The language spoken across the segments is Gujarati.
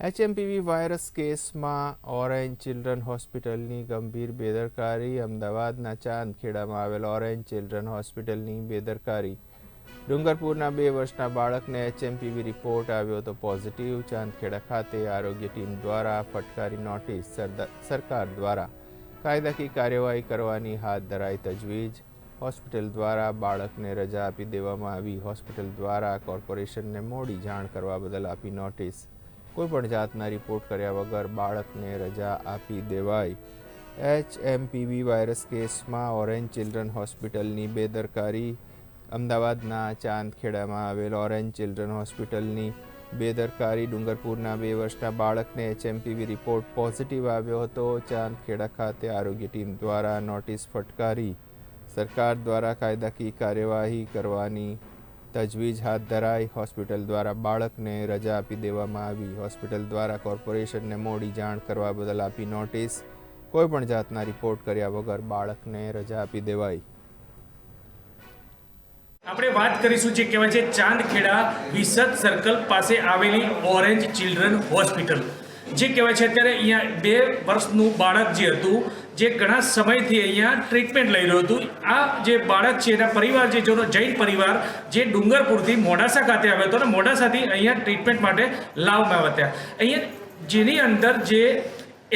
HMPV વાયરસ કેસમાં ઓરેન્જ ચિલ્ડ્રન હોસ્પિટલની ગંભીર બેદરકારી. અમદાવાદના ચાંદખેડામાં આવેલ ઓરેન્જ ચિલ્ડ્રન હોસ્પિટલની બેદરકારી. ડુંગરપુરના 2 વર્ષના બાળકને HMPV રિપોર્ટ આવ્યો તો પોઝિટિવ. ચાંદખેડા ખાતે આરોગ્ય ટીમ દ્વારા ફટકારી નોટિસ. સરકાર દ્વારા કાયદાકીય કાર્યવાહી કરવાની હાથ ધરાઈ તજવીજ. હોસ્પિટલ દ્વારા બાળકને રજા આપી દેવામાં આવી. હોસ્પિટલ દ્વારા કોર્પોરેશનને મોડી જાણ કરવા બદલ આપી નોટિસ. કોઈપણ જાતના રિપોર્ટ કર્યા વગર બાળકને રજા આપી દેવાઈ. HMPV વાયરસ કેસમાં ઓરેન્જ ચિલ્ડ્રન હોસ્પિટલની બેદરકારી. અમદાવાદના ચાંદખેડામાં આવેલ ઓરેન્જ ચિલ્ડ્રન હોસ્પિટલની બેદરકારી. ડુંગરપુરના 2 વર્ષના બાળકને HMPV રિપોર્ટ પોઝિટિવ આવ્યો હતો. ચાંદખેડા ખાતે આરોગ્ય ટીમ દ્વારા નોટિસ ફટકારી. સરકાર દ્વારા કાયદાકીય કાર્યવાહી કરવાની તજવીજ હાથ ધરાઈ. હોસ્પિટલ દ્વારા બાળકને રજા આપી દેવામાં આવી. હોસ્પિટલ દ્વારા કોર્પોરેશનને મોડી જાણ કરવા બદલ આપી નોટિસ. કોઈપણ જાતના રિપોર્ટ કર્યા વગર બાળકને રજા આપી દેવાઈ. આપણે વાત કરીશું જે કહેવાય છે ચાંદખેડા વિસદ સર્કલ પાસે આવેલી ઓરેન્જ ચિલ્ડ્રન હોસ્પિટલ. જે કહેવાય છે અત્યારે અહીંયા 2 વર્ષનું બાળક જે હતું જે ઘણા સમયથી અહીંયા ટ્રીટમેન્ટ લઈ રહ્યું હતું. આ જે બાળક છે એના પરિવાર જે જેનો જૈન પરિવાર જે ડુંગરપુરથી મોડાસા ખાતે આવ્યો હતો અને મોડાસાથી અહીંયા ટ્રીટમેન્ટ માટે લાવવામાં આવ્યા હતા. અહીંયા જેની અંદર જે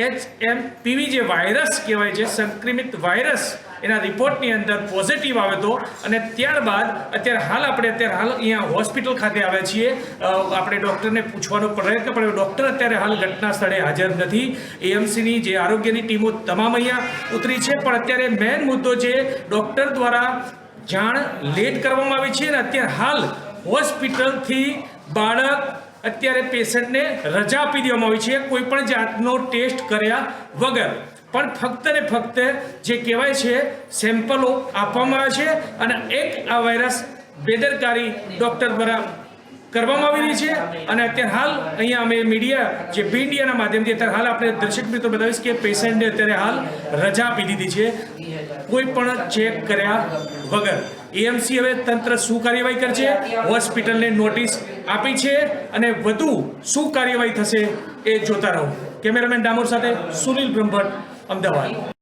HMPV જે વાયરસ કહેવાય છે સંક્રમિત વાયરસ એના રિપોર્ટની અંદર પોઝિટિવ આવ્યો હતો અને ત્યારબાદ અત્યારે હાલ અહીંયા હોસ્પિટલ ખાતે આવ્યા છીએ. આપણે ડૉક્ટરને પૂછવાનો પ્રયત્ન કર્યો. ડૉક્ટર અત્યારે હાલ ઘટના સ્થળે હાજર નથી. AMCની જે આરોગ્યની ટીમો તમામ અહીંયા ઉતરી છે, પણ અત્યારે મેઇન મુદ્દો છે ડૉક્ટર દ્વારા જાણ લેટ કરવામાં આવી છે અને અત્યારે હાલ હોસ્પિટલથી બાળક અત્યારે પેશન્ટને રજા આપી દેવામાં આવી છે કોઈ પણ જાતનો ટેસ્ટ કર્યા વગર. પણ ફક્ત ને ફક્ત જે કહેવાય છે સેમ્પલો આપવામાં આવે છે અને એક આ વાયરસ બેદરકારી ડૉક્ટર દ્વારા કરવામાં આવી રહી છે. અને અત્યારે હાલ અહીંયા અમે મીડિયા જે બી ઇન્ડિયાના માધ્યમથી અત્યારે હાલ આપણે દર્શક મિત્રો બતાવીશ કે પેશન્ટને અત્યારે હાલ રજા આપી દીધી છે કોઈ પણ ચેક કર્યા વગર. AMC હવે તંત્ર શું કાર્યવાહી કરશે, હોસ્પિટલને નોટિસ આપી છે અને વધુ શું કાર્યવાહી થશે એ જોતા રહો. કેમેરામેન ડામોર સાથે સુનિલ બ્રહ્મભટ્ટ, અમદાવાદ.